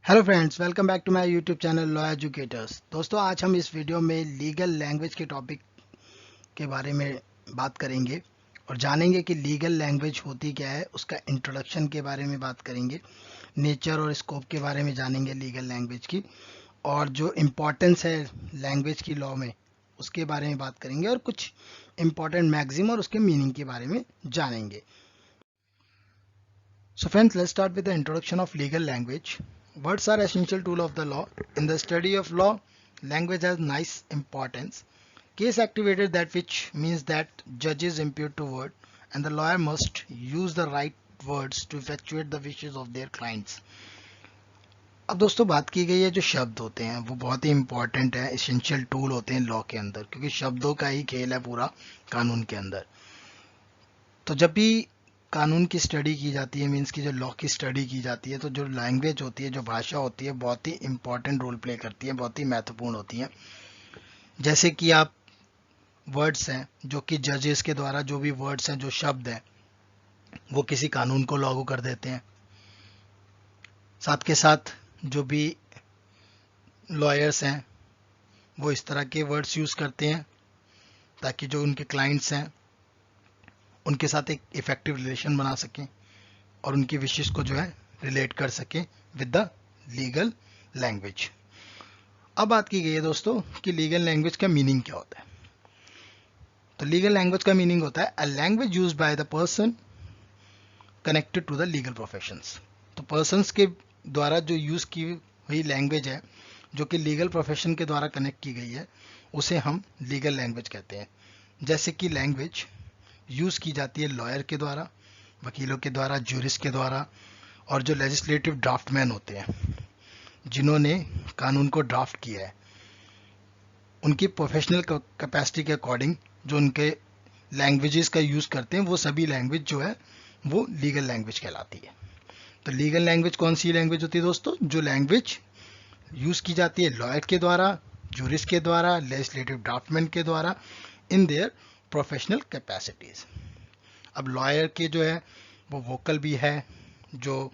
Hello friends, welcome back to my YouTube channel law educators. दोस्तों, आज हम इस वीडियो में लीगल लैंग्वेज के टॉपिक के बारे में बात करेंगे और जानेंगे कि लीगल लैंग्वेज होती क्या है। उसका इंट्रोडक्शन के बारे में बात करेंगे, नेचर और स्कोप के बारे में जानेंगे लीगल लैंग्वेज की, और जो इम्पोर्टेंस है लैंग्वेज की लॉ में उसके बारे में बात करेंगे, और कुछ इम्पोर्टेंट मैगजीम और उसके मीनिंग के बारे में जानेंगे। So friends, let's start with the introduction of legal language. Words are essential tool of the law. In the study of law, language has nice importance. Case activated, that which means that judges impute to word and the lawyer must use the right words to effectuate the wishes of their clients. अब दोस्तों बात की गई है, जो शब्द होते हैं वो बहुत ही इंपॉर्टेंट है, एसेंशियल टूल होते हैं लॉ के अंदर, क्योंकि शब्दों का ही खेल है पूरा कानून के अंदर। तो जब भी कानून की स्टडी की जाती है, मीन्स की जो लॉ की स्टडी की जाती है, तो जो लैंग्वेज होती है, जो भाषा होती है, बहुत ही इंपॉर्टेंट रोल प्ले करती है, बहुत ही महत्वपूर्ण होती है। जैसे कि आप वर्ड्स हैं जो कि जजेस के द्वारा, जो भी वर्ड्स हैं, जो शब्द हैं, वो किसी कानून को लागू कर देते हैं। साथ के साथ जो भी लॉयर्स हैं वो इस तरह के वर्ड्स यूज़ करते हैं ताकि जो उनके क्लाइंट्स हैं उनके साथ एक इफेक्टिव रिलेशन बना सकें और उनकी विशेष को जो है रिलेट कर सकें विद द लीगल लैंग्वेज। अब बात की गई है दोस्तों कि लीगल लैंग्वेज का मीनिंग क्या होता है। तो लीगल लैंग्वेज का मीनिंग होता है a language used by the person connected to the legal professions. तो पर्सन्स के द्वारा जो यूज़ की हुई लैंग्वेज है, जो कि लीगल प्रोफेशन के द्वारा कनेक्ट की गई है, उसे हम लीगल लैंग्वेज कहते हैं। जैसे कि लैंग्वेज यूज़ की जाती है लॉयर के द्वारा, वकीलों के द्वारा, ज्यूरिस्ट के द्वारा, और जो लेजिस्लेटिव ड्राफ्टमैन होते हैं जिन्होंने कानून को ड्राफ्ट किया है, उनकी प्रोफेशनल कैपेसिटी के अकॉर्डिंग जो उनके लैंग्वेजेस का यूज़ करते हैं, वो सभी लैंग्वेज जो है वो लीगल लैंग्वेज कहलाती है। तो लीगल लैंग्वेज कौन सी लैंग्वेज होती है दोस्तों? जो लैंग्वेज यूज़ की जाती है लॉयर के द्वारा, ज्यूरिस्ट के द्वारा, लेजिस्लेटिव ड्राफ्टमैन के द्वारा इन देयर प्रोफेशनल कैपेसिटीज़। अब लॉयर के जो है वो वोकल भी है, जो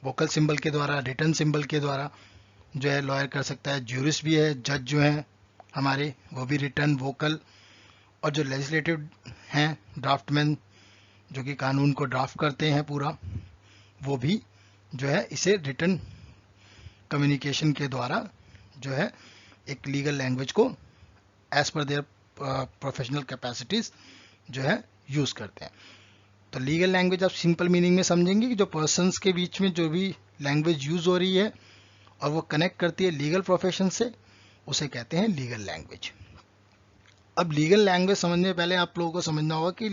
वोकल सिंबल के द्वारा, रिटन सिंबल के द्वारा जो है लॉयर कर सकता है। ज्यूरिस्ट भी है, जज जो हैं हमारे, वो भी रिटन, वोकल, और जो लेजिस्लेटिव हैं ड्राफ्टमैन जो कि कानून को ड्राफ्ट करते हैं पूरा, वो भी जो है इसे रिटन कम्युनिकेशन के द्वारा जो है एक लीगल लैंग्वेज को as per their professional capacities जो है यूज़ करते हैं। तो लीगल लैंग्वेज आप सिंपल मीनिंग में समझेंगे कि जो पर्सन्स के बीच में जो भी लैंग्वेज यूज़ हो रही है और वो कनेक्ट करती है लीगल प्रोफेशन से, उसे कहते हैं लीगल लैंग्वेज। अब लीगल लैंग्वेज समझने से पहले आप लोगों को समझना होगा कि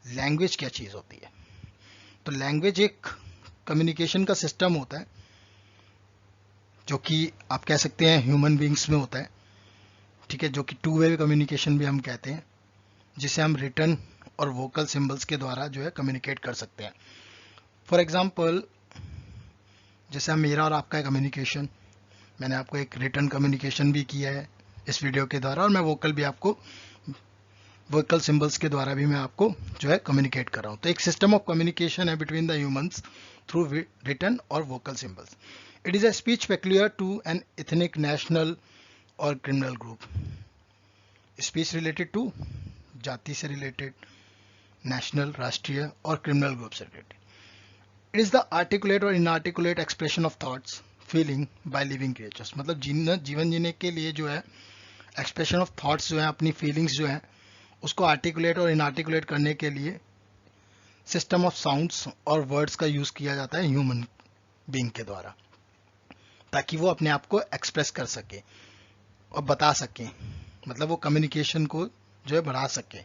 लैंग्वेज क्या चीज़ होती है। तो लैंग्वेज एक कम्युनिकेशन का सिस्टम होता है जो कि आप कह सकते हैं ह्यूमन बींग्स में होता है, ठीक है, जो कि टू वे कम्युनिकेशन भी हम कहते हैं, जिसे हम रिटन और वोकल सिंबल्स के द्वारा जो है कम्युनिकेट कर सकते हैं। फॉर एग्जांपल, जैसे मेरा और आपका कम्युनिकेशन, मैंने आपको एक रिटन कम्युनिकेशन भी किया है इस वीडियो के द्वारा, और मैं वोकल भी आपको, वोकल सिंबल्स के द्वारा भी मैं आपको जो है कम्युनिकेट कर रहा हूँ। तो एक सिस्टम ऑफ कम्युनिकेशन है between the humans through written और vocal symbols. It is a speech peculiar to an ethnic, national और criminal group. Speech related to, जाति से रिलेटेड, नेशनल, राष्ट्रीय, और क्रिमिनल ग्रुप से related. It is the articulate और inarticulate expression of thoughts feeling by living creatures. मतलब जीवन जीने के लिए जो है एक्सप्रेशन ऑफ थॉट्स जो है, अपनी फीलिंग्स जो है, उसको आर्टिकुलेट और इनआर्टिकुलेट करने के लिए सिस्टम ऑफ साउंड्स और वर्ड्स का यूज़ किया जाता है ह्यूमन बीइंग के द्वारा, ताकि वो अपने आप को एक्सप्रेस कर सके और बता सकें, मतलब वो कम्युनिकेशन को जो है बढ़ा सके,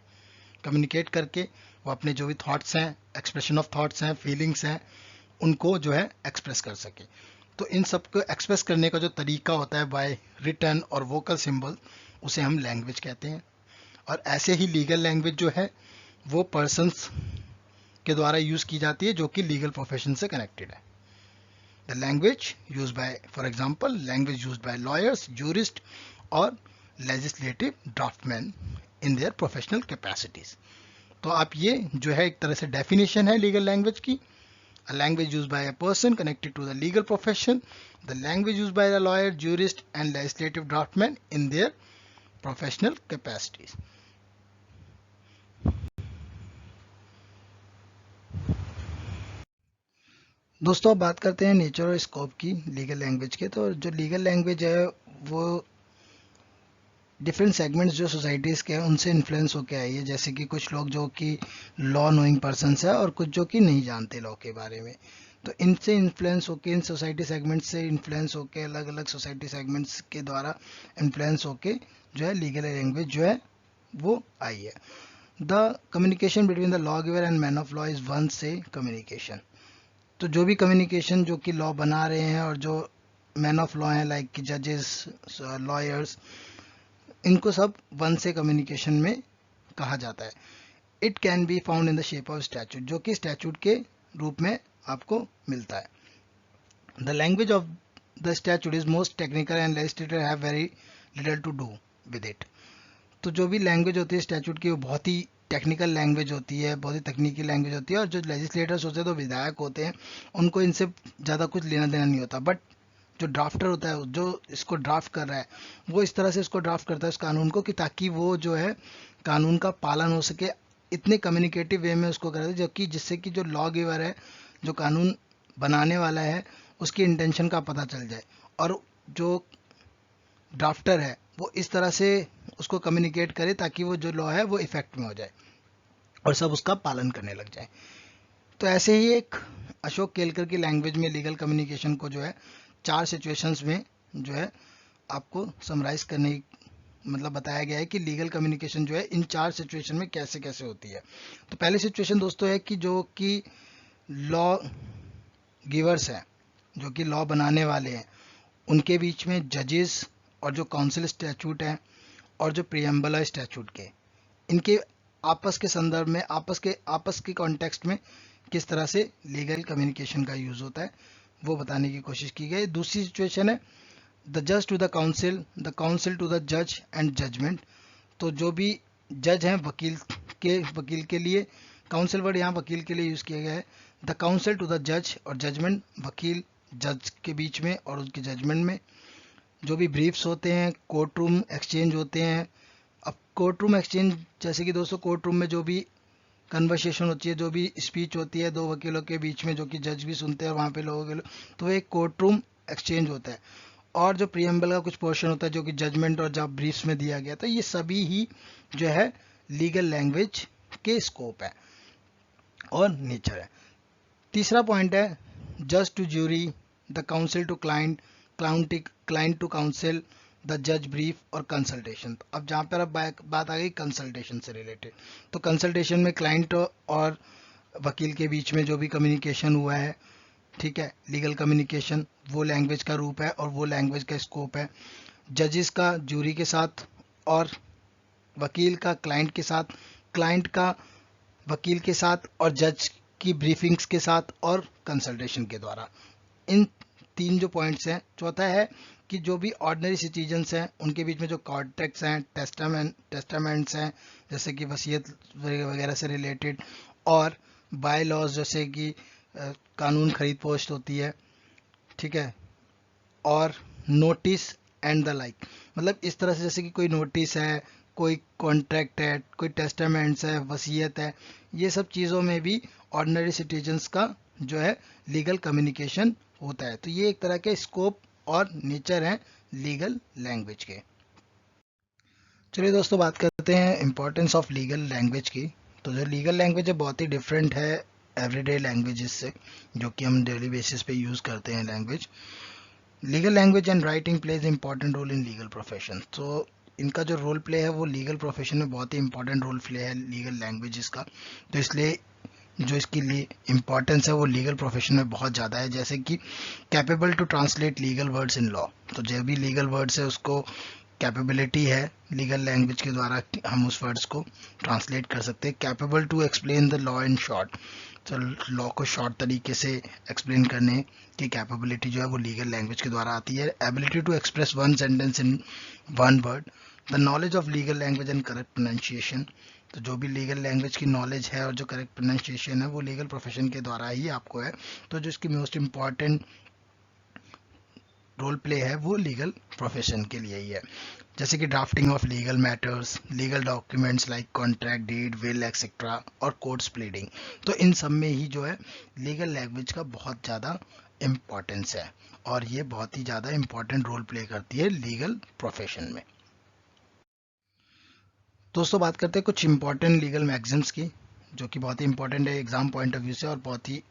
कम्युनिकेट करके वो अपने जो भी थॉट्स हैं, एक्सप्रेशन ऑफ थॉट्स हैं, फीलिंग्स हैं, उनको जो है एक्सप्रेस कर सके। तो इन सब को एक्सप्रेस करने का जो तरीका होता है बाय रिटन और वोकल सिंबल, उसे हम लैंग्वेज कहते हैं। और ऐसे ही लीगल लैंग्वेज जो है वो पर्सन्स के द्वारा यूज़ की जाती है जो कि लीगल प्रोफेशन से कनेक्टेड है। The language use by, for example, language use by lawyers, jurist और legislative draftsman in their professional capacities. तो आप ये जो है एक तरह से डेफिनेशन है लीगल लैंग्वेज की। A language used by a person connected to the legal profession, the language used by a lawyer, jurist and legislative draftsman in their professional capacities. दोस्तों अब बात करते हैं नेचर और स्कोप की लीगल लैंग्वेज के। तो जो लीगल लैंग्वेज है वो डिफरेंट सेगमेंट्स जो सोसाइटीज़ के हैं उनसे इन्फ्लुएंस होकर आई है। जैसे कि कुछ लोग जो कि लॉ नोइंग पर्सनस है और कुछ जो कि नहीं जानते लॉ के बारे में। तो इनसे इन्फ्लुएंस होके, इन सोसाइटी सेगमेंट्स से इन्फ्लुएंस होके, अलग अलग सोसाइटी सेगमेंट्स के द्वारा इन्फ्लुएंस होके जो है लीगल लैंग्वेज जो है वो आई है। The communication between the law giver and man of law is one से कम्युनिकेशन। तो जो भी कम्युनिकेशन जो कि लॉ बना रहे हैं और जो मैन ऑफ लॉ हैं लाइक कि जजेस, लॉयर्स, इनको सब वन से कम्युनिकेशन में कहा जाता है। It can be found in the shape of statute, जो कि स्टैचूट के रूप में आपको मिलता है। The language of the statute is most technical and legislator have very little to do with it. तो जो भी लैंग्वेज होती है स्टैचूट की वो बहुत ही टेक्निकल लैंग्वेज होती है, बहुत ही तकनीकी लैंग्वेज होती है। और जो लेजिस्लेटर्स होते हैं, तो विधायक होते हैं, उनको इनसे ज़्यादा कुछ लेना देना नहीं होता। बट जो ड्राफ्टर होता है, जो इसको ड्राफ्ट कर रहा है, वो इस तरह से इसको ड्राफ्ट करता है उस कानून को कि ताकि वो जो है कानून का पालन हो सके, इतने कम्युनिकेटिव वे में उसको करता है, जबकि जिससे कि जो लॉ गिवर है, जो कानून बनाने वाला है, उसकी इंटेंशन का पता चल जाए। और जो ड्राफ्टर है वो इस तरह से उसको कम्युनिकेट करे ताकि वो जो लॉ है वो इफेक्ट में हो जाए और सब उसका पालन करने लग जाए। तो ऐसे ही एक अशोक केलकर की लैंग्वेज में लीगल कम्युनिकेशन को जो है 4 सिचुएशंस में जो है आपको समराइज करने मतलब बताया गया है कि लीगल कम्युनिकेशन जो है इन 4 सिचुएशन में कैसे कैसे होती है। तो पहली सिचुएशन दोस्तों है कि जो कि लॉ गिवर्स हैं, जो कि लॉ बनाने वाले हैं, उनके बीच में जजेस और जो काउंसिल स्टैचूट है और जो प्रियम्बल है स्टैचूट के, इनके आपस के संदर्भ में, आपस के कॉन्टेक्स्ट में किस तरह से लीगल कम्युनिकेशन का यूज होता है वो बताने की कोशिश की गई। दूसरी सिचुएशन है द जज to the council to the जज एंड जजमेंट। तो जो भी जज हैं वकील के लिए, काउंसिल वर्ड यहाँ वकील के लिए यूज किया गया है। द काउंसिल टू द जज और जजमेंट, वकील जज के बीच में और उसके जजमेंट में। जो भी ब्रीफ्स होते हैं, कोर्ट रूम एक्सचेंज होते हैं। अब कोर्ट रूम एक्सचेंज जैसे कि दोस्तों कोर्ट रूम में जो भी कन्वर्सेशन होती है, जो भी स्पीच होती है दो वकीलों के बीच में, जो कि जज भी सुनते हैं वहाँ पे लोगों के तो एक कोर्ट रूम एक्सचेंज होता है। और जो प्रियम्बल का कुछ पोर्शन होता है जो कि जजमेंट और जब ब्रीफ्स में दिया गया, तो ये सभी ही जो है लीगल लैंग्वेज के स्कोप है और नेचर है। तीसरा पॉइंट है जज to jury, the council to client, client to counsel, the जज ब्रीफ और कंसल्टेशन। तो अब जहाँ पर अब बात आ गई कंसल्टेशन से रिलेटेड, तो कंसल्टेशन में क्लाइंट और वकील के बीच में जो भी कम्युनिकेशन हुआ है, ठीक है, लीगल कम्युनिकेशन, वो लैंग्वेज का रूप है और वो लैंग्वेज का स्कोप है। जजेस का ज्यूरी के साथ और वकील का क्लाइंट के साथ, क्लाइंट का वकील के साथ और जज की ब्रीफिंग्स के साथ और कंसल्टेशन के द्वारा। इन 3 जो पॉइंट्स हैं। चौथा है कि जो भी ऑर्डिनरी सिटीजन्स हैं उनके बीच में जो कॉन्ट्रैक्ट्स हैं, टेस्टामेंट्स हैं, जैसे कि वसीयत वगैरह से रिलेटेड, और बाय लॉज जैसे कि कानून खरीद पोस्ट होती है, ठीक है, और नोटिस एंड द लाइक। मतलब इस तरह से जैसे कि कोई नोटिस है, कोई कॉन्ट्रैक्ट है, कोई टेस्टामेंट्स है, वसीयत है, ये सब चीज़ों में भी ऑर्डिनरी सिटीजन्स का जो है लीगल कम्युनिकेशन होता है। तो ये एक तरह के स्कोप और नेचर है लीगल लैंग्वेज के। चलिए दोस्तों बात करते हैं इम्पोर्टेंस ऑफ लीगल लैंग्वेज की। तो जो लीगल लैंग्वेज है बहुत ही डिफरेंट है एवरीडे लैंग्वेजेस से, जो कि हम डेली बेसिस पे यूज़ करते हैं language. Legal language and writing plays important role in legal profession. तो इनका जो रोल प्ले है वो लीगल प्रोफेशन में बहुत ही इंपॉर्टेंट रोल प्ले है लीगल लैंग्वेजेस का। तो इसलिए जो इसकी इम्पोर्टेंस है वो लीगल प्रोफेशन में बहुत ज़्यादा है। जैसे कि capable to translate legal words in law, तो जो भी लीगल वर्ड्स है उसको कैपेबिलिटी है लीगल लैंग्वेज के द्वारा हम उस वर्ड्स को ट्रांसलेट कर सकते हैं। Capable to explain the law in short, तो लॉ को शॉर्ट तरीके से एक्सप्लेन करने की कैपेबिलिटी जो है वो लीगल लैंग्वेज के द्वारा आती है। Ability to express one sentence in one word, the knowledge of legal language and correct pronunciation, तो जो भी लीगल लैंग्वेज की नॉलेज है और जो करेक्ट प्रोनाउंसिएशन है वो लीगल प्रोफेशन के द्वारा ही आपको है। तो जो इसकी मोस्ट इम्पॉर्टेंट रोल प्ले है वो लीगल प्रोफेशन के लिए ही है। जैसे कि drafting of legal matters, legal documents like contract, deed, will etcetera और कोर्ट्स प्लीडिंग। तो इन सब में ही जो है लीगल लैंग्वेज का बहुत ज़्यादा इम्पोर्टेंस है और ये बहुत ही ज़्यादा इम्पोर्टेंट रोल प्ले करती है लीगल प्रोफेशन में। दोस्तों बात करते हैं कुछ इंपॉर्टेंट लीगल मैगजीम्स की, जो कि बहुत ही इंपॉर्टेंट है एग्जाम पॉइंट ऑफ व्यू से और बहुत ही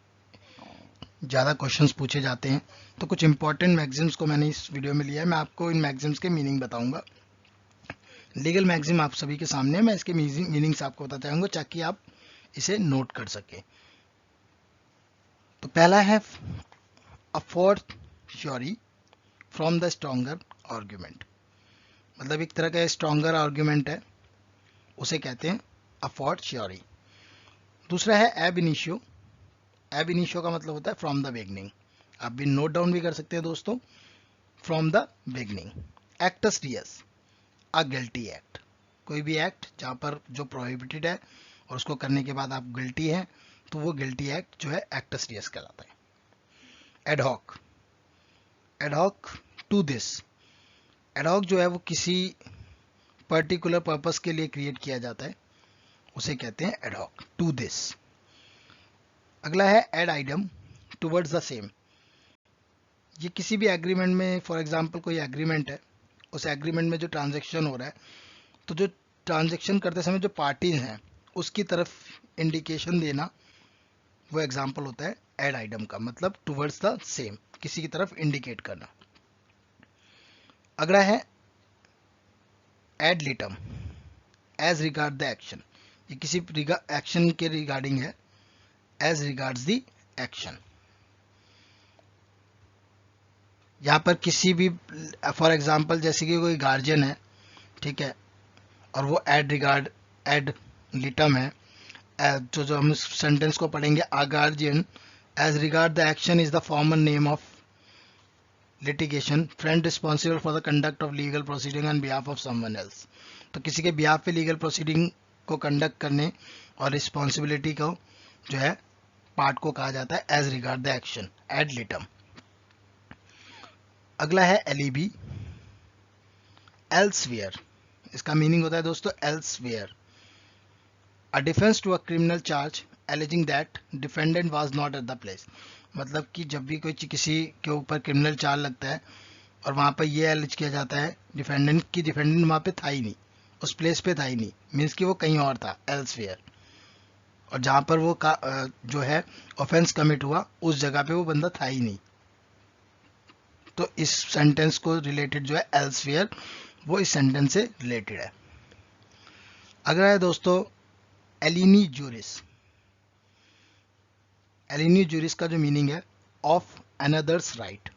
ज़्यादा क्वेश्चंस पूछे जाते हैं। तो कुछ इंपॉर्टेंट मैगजीम्स को मैंने इस वीडियो में लिया है, मैं आपको इन मैगजीम्स के मीनिंग बताऊंगा। लीगल मैगजीम आप सभी के सामने है, मैं इसके मीनिंग्स आपको बताता जाऊंगा ताकि आप इसे नोट कर सकें। तो पहला है अ fourth sorry from the stronger argument, मतलब एक तरह का स्ट्रॉन्गर आर्ग्यूमेंट है, उसे कहते हैं अ फोर्थ श्योरी। दूसरा है एब इनिशियो। एब इनिशियो का मतलब होता है फ्रॉम द बिगनिंग, आप भी नोट डाउन भी कर सकते हैं दोस्तों, from the beginning. Actus reus, a guilty act, कोई भी एक्ट जहाँ पर जो प्रोहिबिटेड है और उसको करने के बाद आप गिल्टी हैं तो वो गिल्टी एक्ट जो है एक्टस रियस कहलाता है। Ad hoc, ad hoc to this, ad hoc जो है वो किसी पर्टिकुलर पर्पस के लिए क्रिएट किया जाता है, उसे कहते हैं एडहॉक टू दिस। अगला है ad idem towards the same, ये किसी भी एग्रीमेंट में, फॉर एग्जांपल कोई एग्रीमेंट है, उस एग्रीमेंट में जो ट्रांजैक्शन हो रहा है तो जो ट्रांजैक्शन करते समय जो पार्टीज हैं उसकी तरफ इंडिकेशन देना, वो एग्जांपल होता है एड आइटम का, मतलब टुवर्ड्स द सेम, किसी की तरफ इंडिकेट करना। अगला है ad litem as regard the action, ये किसी एक्शन के रिगार्डिंग है, एज रिगार्ड्स द एक्शन। यहाँ पर किसी भी, फॉर एग्जांपल जैसे कि कोई गार्जियन है, ठीक है, और वो एड रिगार्ड, एड लिटम है, जो हम सेंटेंस को पढ़ेंगे, a guardian as regard the action is the formal name of litigation friend responsible for the conduct of legal proceeding on behalf of someone else. तो किसी के बिहाफ पे लीगल प्रोसीडिंग को कंडक्ट करने और रिस्पॉन्सिबिलिटी को जो है पार्ट को कहा जाता है as regard the action, ad litem. अगला है एलिबी, एल्सवेयर, इसका मीनिंग होता है दोस्तों elsewhere, a defence to a criminal charge alleging that defendant was not at the place, मतलब कि जब भी कोई किसी के ऊपर क्रिमिनल चार्ज लगता है और वहां पर यह एलिज किया जाता है डिफेंडेंट की, डिफेंडेंट वहां पे था ही नहीं, उस प्लेस पे था ही नहीं, मीन्स कि वो कहीं और था, एल्सवेयर, और जहां पर वो जो है ऑफेंस कमिट हुआ उस जगह पे वो बंदा था ही नहीं। तो इस सेंटेंस को रिलेटेड जो है एल्सवेयर, वो इस सेंटेंस से रिलेटेड है। अगला है दोस्तों एलिनी जूरिस, एलिनी जूरिस का जो मीनिंग है of others right,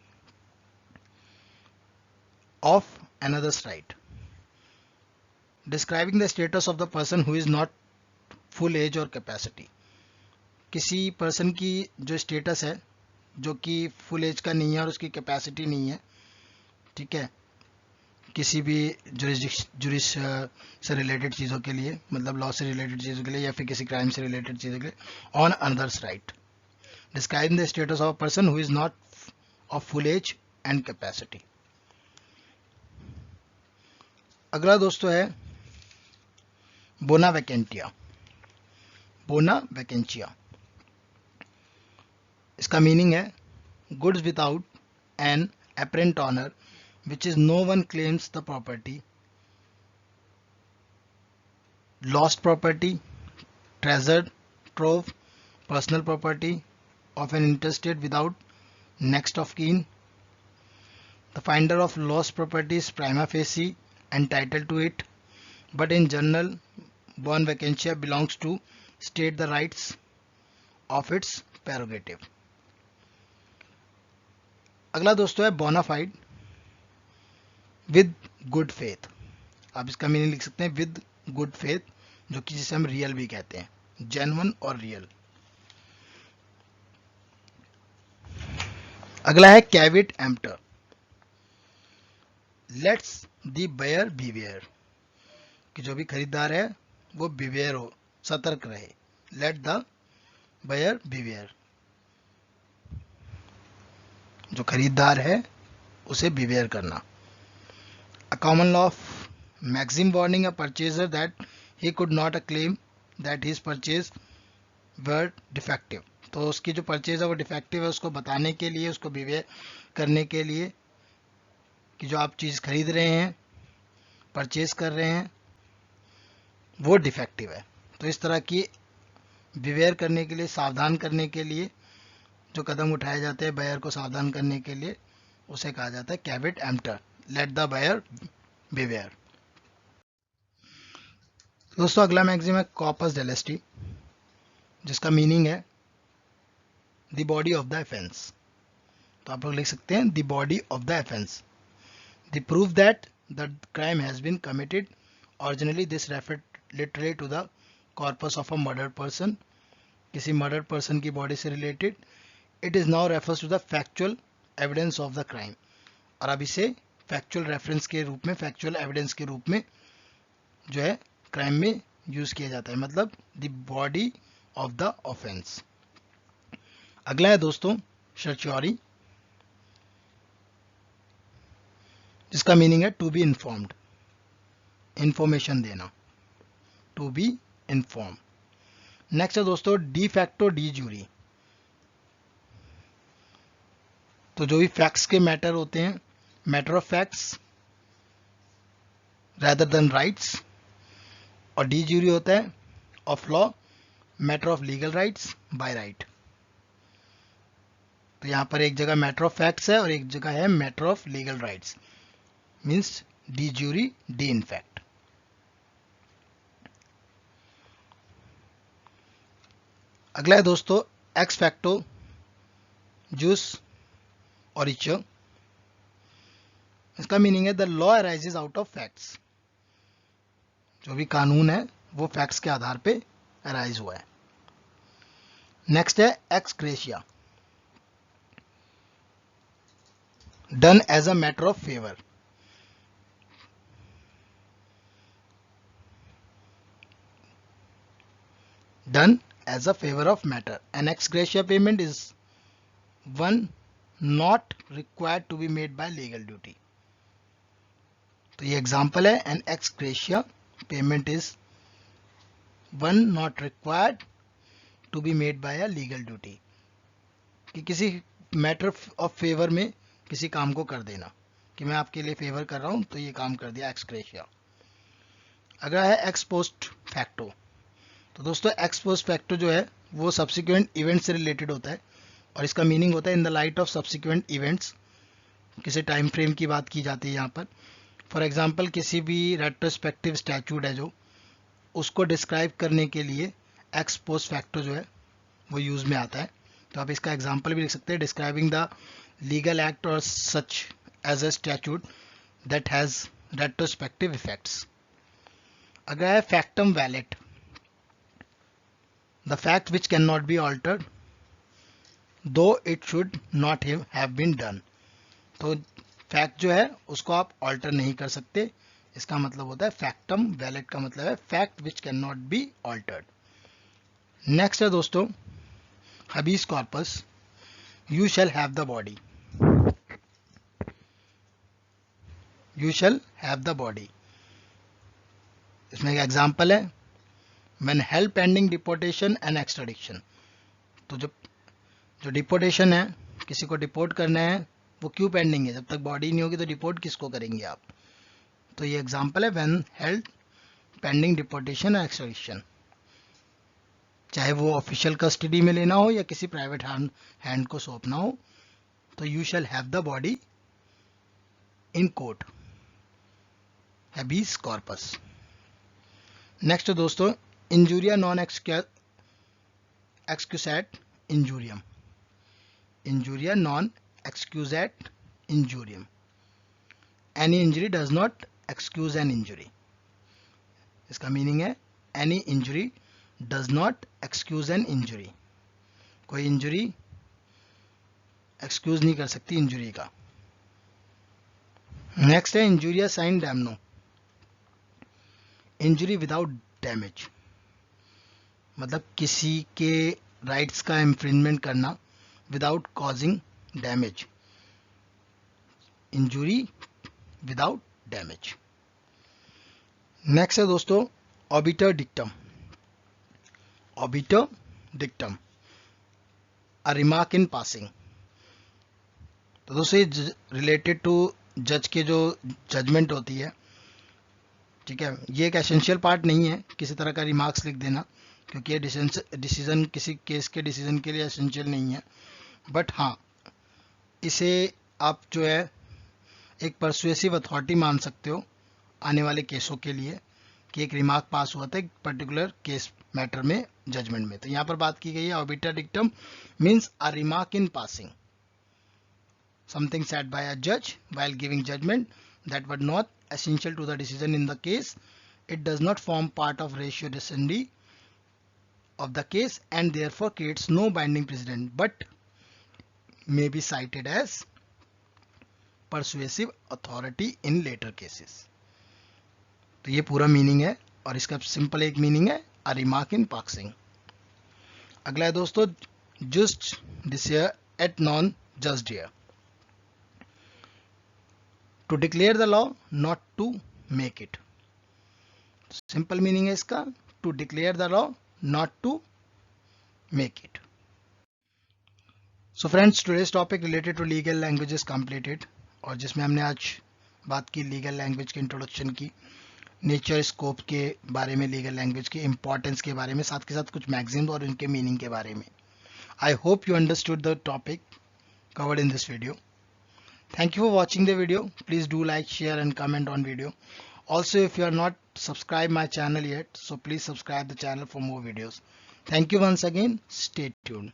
of others right, describing the status of the person who is not full age और कैपेसिटी, किसी पर्सन की जो स्टेटस है जो कि फुल एज का नहीं है और उसकी कैपेसिटी नहीं है, ठीक है, किसी भी जुरिस से रिलेटेड चीज़ों के लिए, मतलब लॉ से रिलेटेड चीज़ों के लिए या फिर किसी क्राइम से रिलेटेड चीज़ों के लिए, on others right, describing the status of a person who is not of full age and capacity. अगला दोस्तों है बोना वैकेंटिया, बोना वैकेंचिया, इसका मीनिंग है goods without an apparent honor which is no one claims the property, lost property, treasured trove, personal property of an intestate without next of kin. The finder of lost property is prima facie entitled to it, but in general bon vacantia belongs to state the rights of its prerogative. अगला दोस्तों है bonafide with good faith, आप इसका meaning लिख सकते हैं with good faith, जो कि जिसे हम रियल भी कहते हैं, जेन्युइन और रियल। अगला है caveat emptor, let's the buyer beware, कि जो भी खरीदार है वो बिवेयर हो, सतर्क रहे। लेट द बायर बिवेयर, जो खरीदार है उसे बिवेयर करना। A common law of maxim warning a purchaser that he could not claim that his purchase were defective। तो उसकी जो परचेज है वो डिफेक्टिव है, उसको बताने के लिए, उसको बिवेयर करने के लिए कि जो आप चीज़ खरीद रहे हैं, परचेज कर रहे हैं, वो डिफेक्टिव है। तो इस तरह की बिवेयर करने के लिए, सावधान करने के लिए जो कदम उठाए जाते हैं बायर को सावधान करने के लिए, उसे कहा जाता है caveat emptor, let the buyer beware. दोस्तों अगला मैक्सिम है कॉर्पस डेलिस्टी, जिसका मीनिंग है the body of the offence. तो आप लोग लिख सकते हैं the body of the offence, the proof that the crime has been committed. Originally this referred literally to the corpus of a murdered person, किसी murdered person की body से related. It is now refers to the factual evidence of the crime, और अब इसे factual reference के रूप में, factual evidence के रूप में जो है क्राइम में यूज किया जाता है, मतलब the body of the offence. अगला है दोस्तों सर्च्योरी, जिसका मीनिंग है टू बी इन्फॉर्म्ड, इंफॉर्मेशन देना, टू बी इन्फॉर्म। नेक्स्ट है दोस्तों डी फैक्टो डी जूरी। तो जो भी फैक्ट्स के मैटर होते हैं, matter of facts rather than rights, और डी जूरी होता है of law, matter of legal rights by right. तो यहां पर एक जगह मैटर ऑफ फैक्ट्स है और एक जगह है matter of legal rights, means de jure de in fact. अगला है दोस्तों एक्स फैक्टो जूस ओरिचो। इसका मीनिंग है the law arises out of facts, जो भी कानून है वो फैक्ट्स के आधार पे अराइज हुआ है। नेक्स्ट है ex gratia, done as a matter of favour. Done as a favour of matter, an ex gratia payment is one not required to be made by legal duty. तो ये example है, an ex gratia payment is one not required to be made by a legal duty, कि किसी matter of favour में किसी काम को कर देना, कि मैं आपके लिए फेवर कर रहा हूं तो ये काम कर दिया, एक्स ग्रेशिया। अगला है एक्स पोस्ट फैक्टो। तो दोस्तों एक्स पोस्ट फैक्टो जो है वो सब्सिक्वेंट इवेंट से रिलेटेड होता है, और इसका मीनिंग होता है in the light of subsequent events, किसी टाइम फ्रेम की बात की जाती है यहाँ पर। फॉर एग्जांपल किसी भी रेट्रोस्पेक्टिव स्टैट्यूट है जो, उसको डिस्क्राइब करने के लिए एक्स पोस्ट फैक्टो जो है वो यूज में आता है। तो आप इसका एग्जांपल भी लिख सकते हैं, डिस्क्राइबिंग द लीगल एक्ट और such as a statute that has retrospective effects. अगर है factum valid, the fact which can not be altered though it should not have been done. तो फैक्ट जो है उसको आप ऑल्टर नहीं कर सकते, इसका मतलब होता है फैक्टम वैलिड, का मतलब है fact which can not be altered. Next है दोस्तों habeas corpus, you shall have the body. You shall have the body, इसमें एक एग्जांपल है, when held pending deportation and extradition. तो जो डिपोर्टेशन है, किसी को डिपोर्ट करना है, वो क्यों पेंडिंग है, जब तक बॉडी नहीं होगी तो डिपोर्ट किसको करेंगे आप। तो ये एग्जांपल है when held pending deportation and extradition, चाहे वो ऑफिशियल कस्टडी में लेना हो या किसी प्राइवेट हैंड को सौंपना हो, तो you shall have the body in court, habeas corpus. Next दोस्तों injuria non excusat injuriam. Injuria non excusat injuriam, any injury does not excuse an injury. इसका मीनिंग है any injury does not excuse an injury, कोई injury excuse नहीं कर सकती injury का। Next है injuria sine damno, injury without damage, मतलब किसी के राइट्स का इंफ्रिंजमेंट करना without causing damage, injury without damage. Next है दोस्तों obiter dictum. Obiter dictum, a remark in passing. तो दोस्तों ये रिलेटेड टू जज के जो जजमेंट होती है, ठीक है, ये एक एसेंशियल पार्ट नहीं है किसी तरह का रिमार्क्स लिख देना, क्योंकि ये डिसीजन किसी केस के डिसीजन के लिए एसेंशियल नहीं है। बट हाँ, इसे आप जो है एक परसुएसिव अथॉरिटी मान सकते हो आने वाले केसों के लिए, कि एक रिमार्क पास हुआ था एक पर्टिकुलर केस मैटर में, जजमेंट में। तो यहाँ पर बात की गई है obiter dictum means a remark in passing, something said by a judge while giving judgment that were not essential to the decision in the case. It does not form part of ratio decidendi of the case and therefore creates no binding precedent, but may be cited as persuasive authority in later cases. तो ये पूरा meaning है और इसका simple एक meaning है अ remark in passing. अगला है दोस्तों jus dicere et non jus dare. To declare the law not to make it. Simple meaning है इसका to declare the law not to make it. So friends, today's topic related to legal language is completed, और जिसमें हमने आज बात की legal language के introduction की, नेचर स्कोप के बारे में, लीगल लैंग्वेज के इंपॉर्टेंस के बारे में, साथ के साथ कुछ मैगजीन्स और उनके मीनिंग के बारे में। I hope you understood the topic covered in this video. Thank you for watching the video. Please do like, share and comment on video. Also, if you are not subscribed my channel yet, so please subscribe the channel for more videos. Thank you once again. Stay tuned.